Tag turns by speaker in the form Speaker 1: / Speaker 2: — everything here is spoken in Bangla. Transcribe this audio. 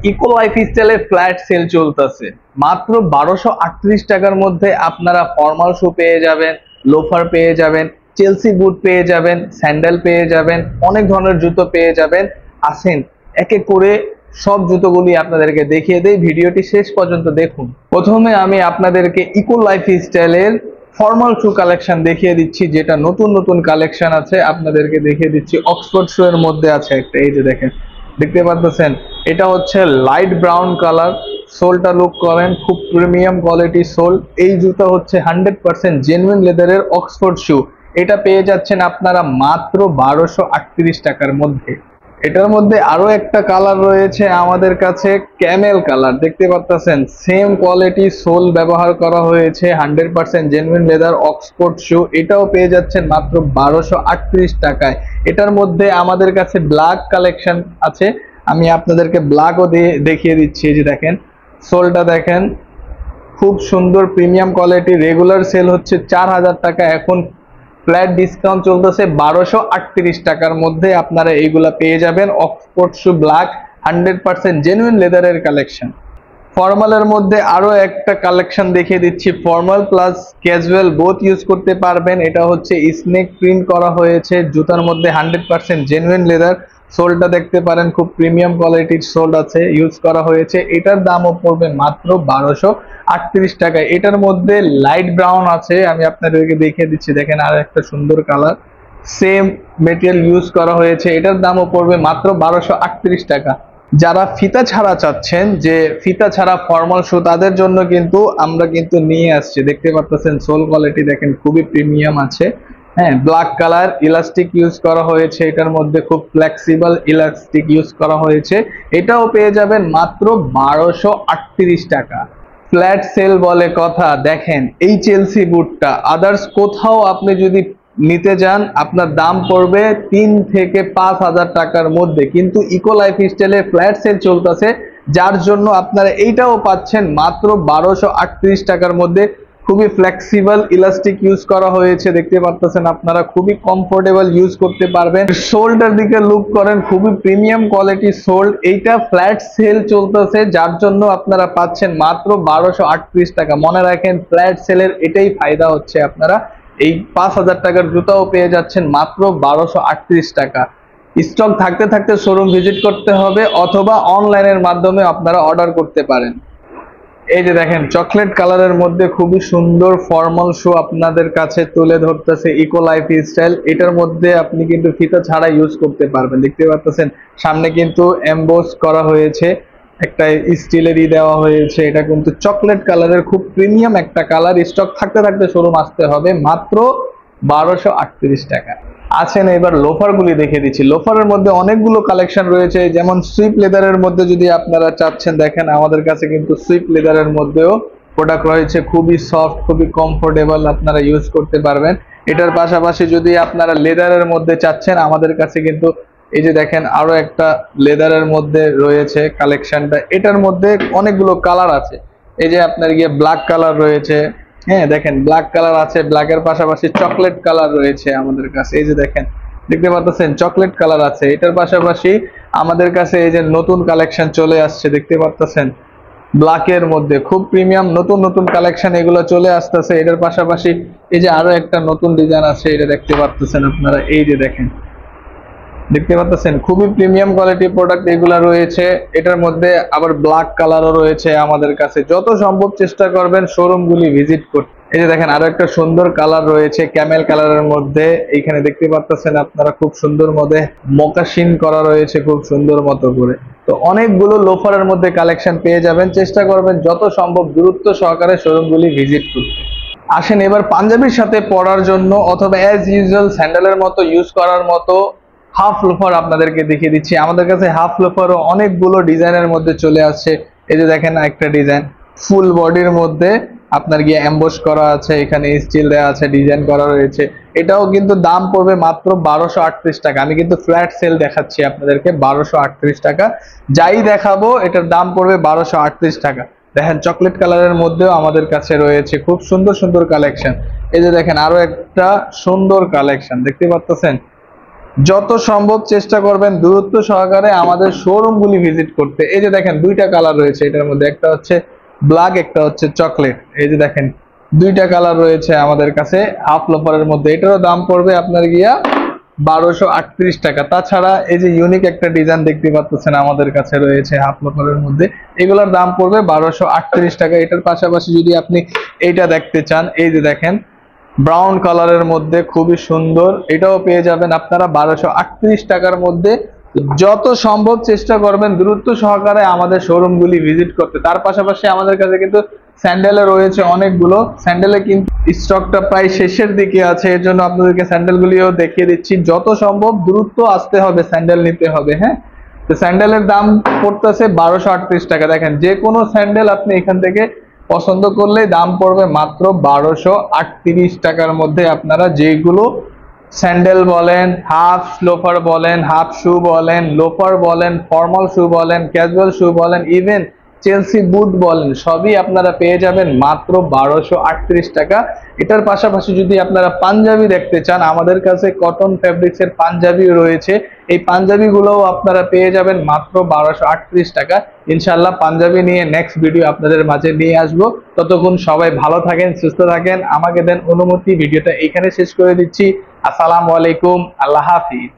Speaker 1: ইকো লাইফ স্টাইলে ফ্ল্যাট সেল চলতেছে মাত্র 1238 টাকার মধ্যে। আপনারা ফর্মাল শু পেয়ে যাবেন, লোফার পেয়ে যাবেন, চেলসি বুট পেয়ে যাবেন, স্যান্ডেল পেয়ে যাবেন, অনেক ধরনের জুতো পেয়ে যাবেন। আসেন এক এক করে সব জুতোগুলি আপনাদেরকে দেখিয়ে দেই, ভিডিওটি শেষ পর্যন্ত দেখুন। প্রথমে আমি আপনাদেরকে ইকো লাইফ স্টাইলের ফর্মাল শু কালেকশন দেখিয়ে দিচ্ছি, যেটা নতুন নতুন কালেকশন আছে আপনাদেরকে দেখিয়ে দিচ্ছি। অক্সফোর্ড শু এর মধ্যে আছে একটা, এই যে দেখেন, দেখতে পাচ্ছেন এটা হচ্ছে লাইট ব্রাউন কালার। সোলটা লুক করেন, খুব প্রিমিয়াম কোয়ালিটি সোল। এই জুতা হচ্ছে 100% জেনুইন লেদারের অক্সফোর্ড শু। এটা পেয়ে যাচ্ছেন আপনারা মাত্র 1238 টাকার মধ্যে। এটার মধ্যে আরো একটা কালার রয়েছে আমাদের কাছে, ক্যামেল কালার। দেখতে পাচ্ছেন সেম কোয়ালিটি সোল ব্যবহার করা হয়েছে, 100% জেনুইন লেদার অক্সফোর্ড শু। এটাও পেয়ে যাচ্ছেন মাত্র 1238 টাকায়। এটার মধ্যে আমাদের কাছে ব্ল্যাক কালেকশন আছে, আমি আপনাদেরকে ব্ল্যাকও দেখিয়ে দিচ্ছি। এই যে দেখেন, সোলটা দেখেন, খুব সুন্দর প্রিমিয়াম কোয়ালিটি। রেগুলার সেল হচ্ছে 4000 টাকা, এখন ফ্ল্যাট ডিসকাউন্ট চলতেছে 1238 টাকার মধ্যে আপনারা এইগুলা পেয়ে যাবেন। অক্সফোর্ড শু ব্ল্যাক, 100% জেনুইন লেদারের কালেকশন। ফর্মালের মধ্যে আরো একটা কালেকশন দেখিয়ে দিচ্ছি, formal plus casual both use করতে পারবেন। এটা হচ্ছে স্নেক প্রিন্ট করা হয়েছে জুতার মধ্যে, 100% জেনুইন লেদার। সোলটা দেখতে পারেন, খুব প্রিমিয়াম কোয়ালিটির সোল আছে, ইউজ করা হয়েছে। এটার দামও পড়বে মাত্র 1238 টাকায়। এটার মধ্যে লাইট ব্রাউন আছে, আমি আপনাদেরকে দেখিয়ে দিচ্ছি। দেখেন আর একটা সুন্দর কালার, সেম মেটেরিয়াল ইউজ করা হয়েছে। এটার দামও পড়বে মাত্র 1238 টাকা। যারা ফিতা ছাড়া চাচ্ছেন, যে ফিতা ছাড়া ফর্মাল শু, তাদের জন্য কিন্তু আমরা কিন্তু নিয়ে আসছি। দেখতে পাচ্ছেন সোল কোয়ালিটি দেখেন, খুবই প্রিমিয়াম আছে। হ্যাঁ, ব্ল্যাক কালার ইলাস্টিক ইউজ করা হয়েছে, এটার মধ্যে খুব ফ্লেক্সিবল ইলাস্টিক ইউজ করা হয়েছে। এটাও পেয়ে যাবেন মাত্র 1238 টাকা। ফ্ল্যাট সেল বলে কথা। দেখেন এই চেলসি বুটটা আদার্স কোথাও আপনি যদি নিতে যান, আপনার দাম পড়বে 3 থেকে 5,000 টাকার মধ্যে, কিন্তু ইকো লাইফ স্টাইলে ফ্ল্যাট সেল চলতেছে, যার জন্য আপনারা এইটাও পাচ্ছেন মাত্র 1238 টাকার মধ্যে। খুবই ফ্লেক্সিবল ইলাস্টিক ইউজ করা হয়েছে, দেখতে পাচ্ছেন আপনারা, খুবই কমফোর্টেবল ইউজ করতে পারবেন। সোলটার দিকে লুক করেন, খুবই প্রিমিয়াম কোয়ালিটি সোল। এইটা ফ্ল্যাট সেল চলতেছে, যার জন্য আপনারা পাচ্ছেন মাত্র 1238 টাকা। মনে রাখেন, ফ্ল্যাট সেলের এটাই ফায়দা হচ্ছে, আপনারা এই 5000 টাকার জুতাও পেয়ে যাচ্ছেন মাত্র 1238 টাকা। স্টক থাকতে থাকতে শোরুম ভিজিট করতে হবে, অথবা অনলাইনের মাধ্যমে আপনারা অর্ডার করতে পারেন। এই যে দেখেন, চকলেট কালারের মধ্যে খুবই সুন্দর ফর্মাল শু আপনাদের কাছে তুলে ধরতেছে ইকো লাইফ স্টাইল। এটার মধ্যে আপনি কিন্তু ফিতা ছাড়া ইউজ করতে পারবেন। দেখতে পাচ্ছেন সামনে কিন্তু এমবোস করা হয়েছে, একটা স্টিলেরই দেওয়া হয়েছে। এটা কিন্তু চকলেট কালারের, খুব প্রিমিয়াম একটা কালার। স্টক থাকতে থাকতে শোরুম আসতে হবে, মাত্র 1238 টাকা। আছেন, এবার লোফার গুলি দেখে দিচ্ছি। লোফারের মধ্যে অনেকগুলো কালেকশন রয়েছে, যেমন সুইপ লেদারের মধ্যে যদি আপনারা চাচ্ছেন, দেখেন আমাদের কাছে কিন্তু সুইপ লেদারের মধ্যেও প্রোডাক্ট রয়েছে, খুবই সফট, খুবই কমফোর্টেবল, আপনারা ইউজ করতে পারবেন। এটার পাশাপাশি যদি আপনারা লেদারের মধ্যে চাচ্ছেন, আমাদের কাছে কিন্তু এই যে দেখেন আরো একটা লেদারের মধ্যে রয়েছে কালেকশনটা। এটার মধ্যে অনেকগুলো কালার আছে, এই যে আপনার গিয়ে ব্ল্যাক কালার রয়েছে। হ্যাঁ দেখেন, ব্ল্যাক কালার আছে, ব্ল্যাকের পাশাপাশি চকলেট কালার রয়েছে আমাদের কাছে। এই যে দেখেন, দেখতে পাচ্ছেন চকলেট কালার আছে। এটার পাশাপাশি আমাদের কাছে এই যে নতুন কালেকশন চলে আসছে, দেখতে পাচ্ছেন ব্ল্যাকের মধ্যে খুব প্রিমিয়াম নতুন নতুন কালেকশন এগুলো চলে আসতেছে। এটার পাশাপাশি এই যে আরো একটা নতুন ডিজাইন আছে, এটা দেখতে পাচ্ছেন আপনারা। এই যে দেখেন, দেখতে পাচ্ছেন খুবই প্রিমিয়াম কোয়ালিটির প্রোডাক্ট এগুলা রয়েছে। এটার মধ্যে আবার ব্ল্যাক কালারও রয়েছে আমাদের কাছে। যত সম্ভব চেষ্টা করবেন শোরুমগুলি ভিজিট করতে। এই যে দেখেন আরো একটা সুন্দর কালার রয়েছে ক্যামেল কালারের মধ্যে। এইখানে দেখতে পাচ্ছেন আপনারা, খুব সুন্দর মধ্যে মোকাশিন করা রয়েছে খুব সুন্দর মতো করে। তো অনেকগুলো লোফারের মধ্যে কালেকশন পেয়ে যাবেন, চেষ্টা করবেন যত সম্ভব গুরুত্ব সহকারে শোরুমগুলি ভিজিট করতে। আসেন এবার পাঞ্জাবির সাথে পরার জন্য, অথবা অ্যাজ ইউজুয়াল স্যান্ডেলের মতো ইউজ করার মতো হাফ লোফার আপনাদেরকে দেখিয়ে দিচ্ছি। আমাদের কাছে হাফ লোফারও অনেকগুলো ডিজাইনের মধ্যে চলে আসছে। এই যে দেখেন একটা ডিজাইন ফুল বডির মধ্যে আপনার গিয়ে এমবোস করা আছে, এখানে স্টিল দেওয়া আছে, ডিজাইন করা রয়েছে। এটাও কিন্তু দাম পড়বে মাত্র 1238 টাকা। আমি কিন্তু ফ্ল্যাট সেল দেখাচ্ছি আপনাদেরকে, 1238 টাকা। যাই দেখাবো এটার দাম পড়বে 1238 টাকা। দেখেন চকলেট কালারের মধ্যেও আমাদের কাছে রয়েছে খুব সুন্দর সুন্দর কালেকশন। এই যে দেখেন আরো একটা সুন্দর কালেকশন, দেখতে পাচ্ছেন যত সম্ভব চেষ্টা করবেন দূরত্ব সহকারে আমাদের শোরুমগুলি ভিজিট করতে। এই যে দেখেন দুইটা কালার রয়েছে এটার মধ্যে, একটা হচ্ছে ব্ল্যাক, একটা হচ্ছে চকলেট। এই যে দেখেন দুইটা কালার রয়েছে আমাদের কাছে হাফ লোফারের মধ্যে। এটারও দাম পড়বে আপনার গিয়া 1238 টাকা। তাছাড়া এই যে ইউনিক একটা ডিজাইন দেখতে পাচ্ছেন আমাদের কাছে রয়েছে হাফ লোফারের মধ্যে, এগুলোর দাম পড়বে 1238 টাকা। এটার পাশাপাশি যদি আপনি এইটা দেখতে চান, এই যে দেখেন ব্রাউন কালারের মধ্যে খুবই সুন্দর, এটাও পেয়ে যাবেন আপনারা 1238 টাকার মধ্যে। যত সম্ভব চেষ্টা করবেন দ্রুত সহকারে আমাদের শোরুমগুলি ভিজিট করতে। তার পাশাপাশি আমাদের কাছে কিন্তু স্যান্ডেলে রয়েছে অনেকগুলো, স্যান্ডেলে কিন্তু স্টকটা প্রায় শেষের দিকে আছে, এর জন্য আপনাদেরকে স্যান্ডেলগুলিও দেখিয়ে দিচ্ছি। যত সম্ভব দ্রুত আসতে হবে, স্যান্ডেল নিতে হবে। হ্যাঁ, তো স্যান্ডেলের দাম পড়তেছে 1238 টাকা। দেখেন যে কোনো স্যান্ডেল আপনি এখান থেকে পছন্দ করলে দাম পড়বে মাত্র 1238 টাকার মধ্যে। আপনারা যেগুলো স্যান্ডেল বলেন, হাফ লোফার বলেন, হাফ শু বলেন, লোফার বলেন, ফর্মাল শু বলেন, ক্যাজুয়াল শু বলেন, ইভেন চেলসি বুট বলেন, সবই আপনারা পেয়ে যাবেন মাত্র 1238 টাকা। এটার পাশাপাশি যদি আপনারা পাঞ্জাবি দেখতে চান, আমাদের কাছে কটন ফেব্রিক্স এর পাঞ্জাবি রয়েছে। এই পাঞ্জাবি গুলোও আপনারা পেয়ে যাবেন মাত্র 1238 টাকা। ইনশাআল্লাহ পাঞ্জাবি নিয়ে নেক্সট ভিডিও আপনাদের মাঝে নিয়ে আসবো। ততক্ষণ সবাই ভালো থাকেন, সুস্থ থাকেন। আমাকে দেন অনুমতি, ভিডিওটা এখানে শেষ করে দিচ্ছি। আসসালামু আলাইকুম, আল্লাহ হাফিজ।